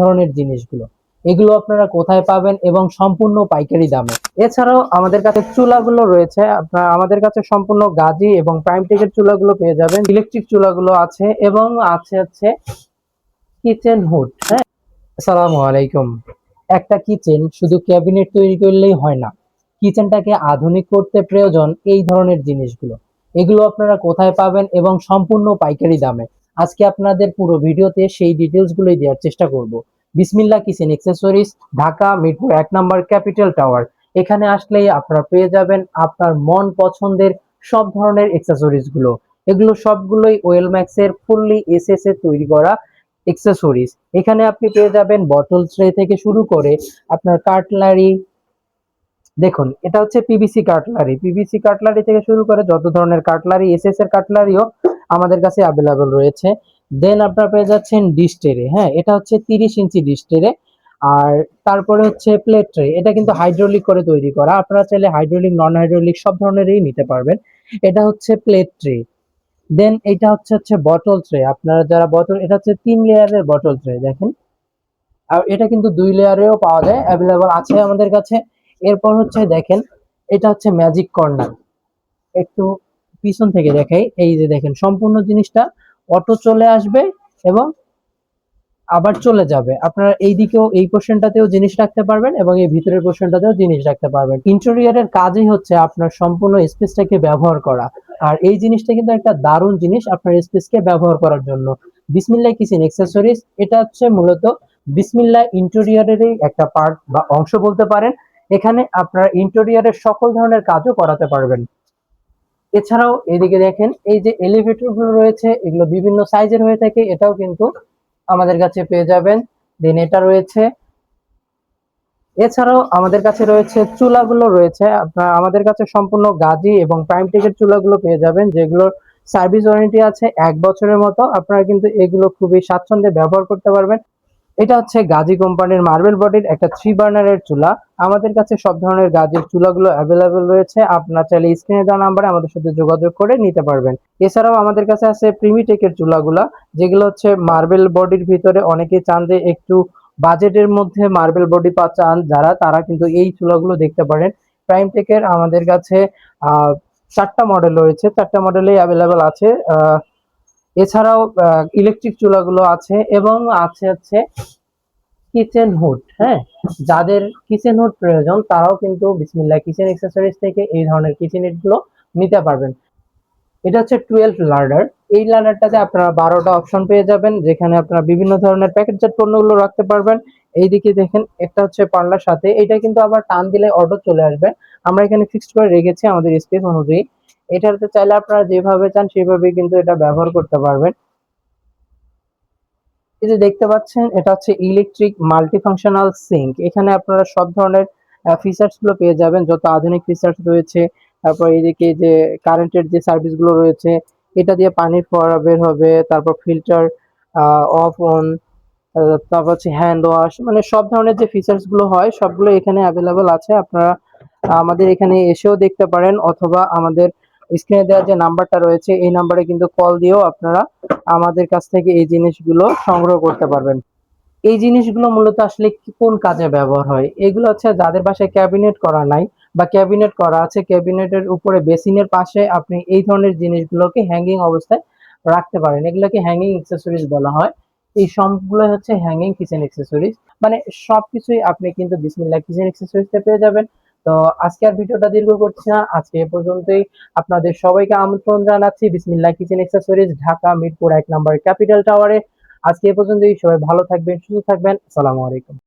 ধরনের জিনিসগুলো, এগুলো আপনারা কোথায় পাবেন এবং সম্পূর্ণ পাইকারি দামে। এছাড়াও আমাদের কাছে চুলাগুলো রয়েছে, আপনার আমাদের কাছে সম্পূর্ণ গাজি এবং প্রাইম টেকের চুলাগুলো পেয়ে যাবেন। ইলেকট্রিক চুলাগুলো আছে এবং আছে হচ্ছে কিচেন হুড। হ্যাঁ, আসসালামু আলাইকুম। একটা কিচেন শুধু ক্যাবিনেট তৈরি করলেই হয় না, কিচেনটাকে আধুনিক করতে প্রয়োজন এই ধরনের জিনিসগুলো। এগুলো আপনারা কোথায় পাবেন এবং সম্পূর্ণ পাইকারি দামে। আজকে আপনাদের পুরো ভিডিওতে সেই ডিটেলস গুলোই দেওয়ার চেষ্টা করব। বিসমিল্লাহ কিচেন অ্যাক্সেসরিজ, ঢাকা মিরপুর 1 নম্বর ক্যাপিটাল টাওয়ার। এখানে আসলেই আপনারা পেয়ে যাবেন আপনার মন পছন্দের সব ধরনের অ্যাক্সেসরিজ গুলো। এগুলো সবগুলোই ওয়েলম্যাক্স এর ফুললি এসএস এর তৈরি করা অ্যাক্সেসরিজ। এখানে আপনি পেয়ে যাবেন বটল ট্রে থেকে শুরু করে আপনার কাটলারি। দেখুন, এটা হচ্ছে পিভিসি কাটলারি। পিভিসি কাটলারি থেকে শুরু করে যত ধরনের কাটলারি, এসএস এর কাটলারিও আমাদের কাছে অ্যাভেলেবল রয়েছে। দেন আপনারা পেয়ে যাচ্ছেন ডিশ ট্রে। হ্যাঁ, এটা হচ্ছে 30 ইঞ্চি ডিশ ট্রে। আর তারপরে হচ্ছে প্লেট ট্রে। এটা কিন্তু হাইড্রোলিক করে তৈরি করা, আপনারা চাইলে হাইড্রোলিক নন হাইড্রোলিক সব ধরনেরই নিতে পারবেন। এটা হচ্ছে প্লেট ট্রে। দেন এটা হচ্ছে বটল ট্রে। আপনারা যারা বটল, এটা হচ্ছে 3 লেয়ারের বটল ট্রে। দেখেন, আর এটা কিন্তু 2 লেয়ারেও পাওয়া যায়, অ্যাভেলেবল আছে আমাদের কাছে। এরপর হচ্ছে দেখেন, এটা হচ্ছে ম্যাজিক কর্নার। একটু পিছন থেকে দেখাই, এই যে দেখেন সম্পূর্ণ জিনিসটা অটো চলে আসবে এবং আবার চলে যাবে। আপনারা এই দিকেও এই পোর্শনটাতেও জিনিস রাখতে পারবেন এবং এই ভিতরের পোর্শনটাতেও জিনিস রাখতে পারবেন। ইন্টেরিয়রের কাজই হচ্ছে আপনার সম্পূর্ণ স্পেসটাকে ব্যবহার করা। আর এই জিনিসটা কিন্তু একটা দারুণ জিনিস আপনার স্পেসকে ব্যবহার করার জন্য। বিসমিল্লাহ কিচেন অ্যাক্সেসরিজ, এটা হচ্ছে মূলত বিসমিল্লাহ ইন্টেরিয়রেরই একটা পার্ট বা অংশ বলতে পারেন। এখানে আপনারা ইন্টেরিয়রের সকল ধরনের কাজও করাতে পারবেন। এছাড়াও এদিকে দেখেন, এই যে এলিভেটর গুলো রয়েছে, এগুলো বিভিন্ন সাইজের হয়ে থাকে, এটাও কিন্তু আমাদের কাছে পেয়ে যাবেন। দেন এটা রয়েছে। এছাড়াও আমাদের কাছে রয়েছে চুলাগুলো রয়েছে, আপনার আমাদের কাছে সম্পূর্ণ গাজি এবং প্রাইম টেকের চুলাগুলো পেয়ে যাবেন, যেগুলোর সার্ভিস ওয়ারেন্টি আছে 1 বছরের মতো। আপনারা কিন্তু এগুলো খুবই স্বাচ্ছন্দ্যে ব্যবহার করতে পারবেন। এটা হচ্ছে গাজী কোম্পানির মার্বেল বডির একটা 3 বার্নারের চুলা। আমাদের কাছে সব ধরনের গাজের চুলাগুলো অ্যাভেলেবেল রয়েছে, আপনার চাইলে স্ক্রিনে দেওয়া নাম্বারে আমাদের সাথে যোগাযোগ করে নিতে পারবেন। এছাড়াও আমাদের কাছে আছে প্রিমিটেকের চুলাগুলা, যেগুলো হচ্ছে মার্বেল বডির ভিতরে। অনেকে চান যে একটু বাজেটের মধ্যে মার্বেল বডি চান যারা, তারা কিন্তু এই চুলাগুলো দেখতে পারেন। প্রাইম টেকের আমাদের কাছে 4টা মডেল রয়েছে, 4টা মডেলেই অ্যাভেলেবেল আছে। এছাড়াও ইলেকট্রিক চুলাগুলো আছে এবং আছে হচ্ছে কিচেন হুড। হ্যাঁ, যাদের কিচেন হুড প্রয়োজন তারাও কিন্তু বিসমিল্লাহ কিচেন অ্যাক্সেসরিজ থেকে এই ধরনের কিচেন হুড গুলো নিতে পারবেন। এটা হচ্ছে 12 লার্ডার। এই লার্ডারটাতে আপনারা 12টা অপশন পেয়ে যাবেন, যেখানে আপনারা বিভিন্ন ধরনের প্যাকেটজাত পণ্যগুলো রাখতে পারবেন। এইদিকে দেখেন, একটা হচ্ছে পাল্লার সাথে, এটা কিন্তু আবার টান দিলে অটো চলে আসবে। আমরা এখানে ফিক্সড করে রেখেছি আমাদের স্পেস অনুযায়ী। এটাতে চাইলে আপনারা যেভাবে চান সেভাবে কিন্তু এটা ব্যবহার করতে পারবেন। এই যে দেখতে পাচ্ছেন, এটা হচ্ছে ইলেকট্রিক মাল্টিফাংশনাল সিঙ্ক। এখানে আপনারা সব ধরনের ফিচার্স গুলো পেয়ে যাবেন, যত আধুনিক ফিচার্স রয়েছে। তারপর এইদিকে যে কারেন্টের যে সার্ভিস গুলো রয়েছে, এটা দিয়ে পানির ফোয়ারা বের হবে, তারপর ফিল্টার অফ অন, তারপর হচ্ছে হ্যান্ড ওয়াশ, মানে সব ধরনের যে ফিচার্স গুলো হয় সবগুলো এখানে অ্যাভেলেবল আছে। আপনারা আমাদের এখানে এসেও দেখতে পারেন, অথবা আমাদের স্ক্রিনে দেওয়া যে নাম্বারটা রয়েছে এই নাম্বারে কিন্তু কল দিয়েও আপনারা আমাদের কাছ থেকে এই জিনিসগুলো সংগ্রহ করতে পারবেন। এই জিনিসগুলো মূলত আসলে কোন কাজে ব্যবহার হয়? এগুলো হচ্ছে যাদের বাসায় ক্যাবিনেট করা নাই বা ক্যাবিনেট করা আছে, ক্যাবিনেটের উপরে বেসিনের পাশে আপনি এই ধরনের জিনিসগুলোকে হ্যাঙ্গিং অবস্থায় রাখতে পারেন। এগুলোকে হ্যাঙ্গিং অ্যাক্সেসরিজ বলা হয়। এই সবগুলো হচ্ছে হ্যাঙ্গিং কিচেন অ্যাক্সেসরিজ। মানে সবকিছুই আপনি কিন্তু বিসমিল্লাহ কিচেন অ্যাক্সেসরিজে পেয়ে যাবেন। তো আজকে আর ভিডিওটা দীর্ঘ করছি না, আজকে এ পর্যন্তই। আপনাদের সবাইকে আমন্ত্রণ জানাচ্ছি বিসমিল্লাহ কিচেন অ্যাক্সেসরিজ, ঢাকা মিরপুর 1 নম্বর ক্যাপিটাল টাওয়ারে। আজকে এ পর্যন্তই। সবাই ভালো থাকবেন, সুস্থ থাকবেন। আসসালামু আলাইকুম।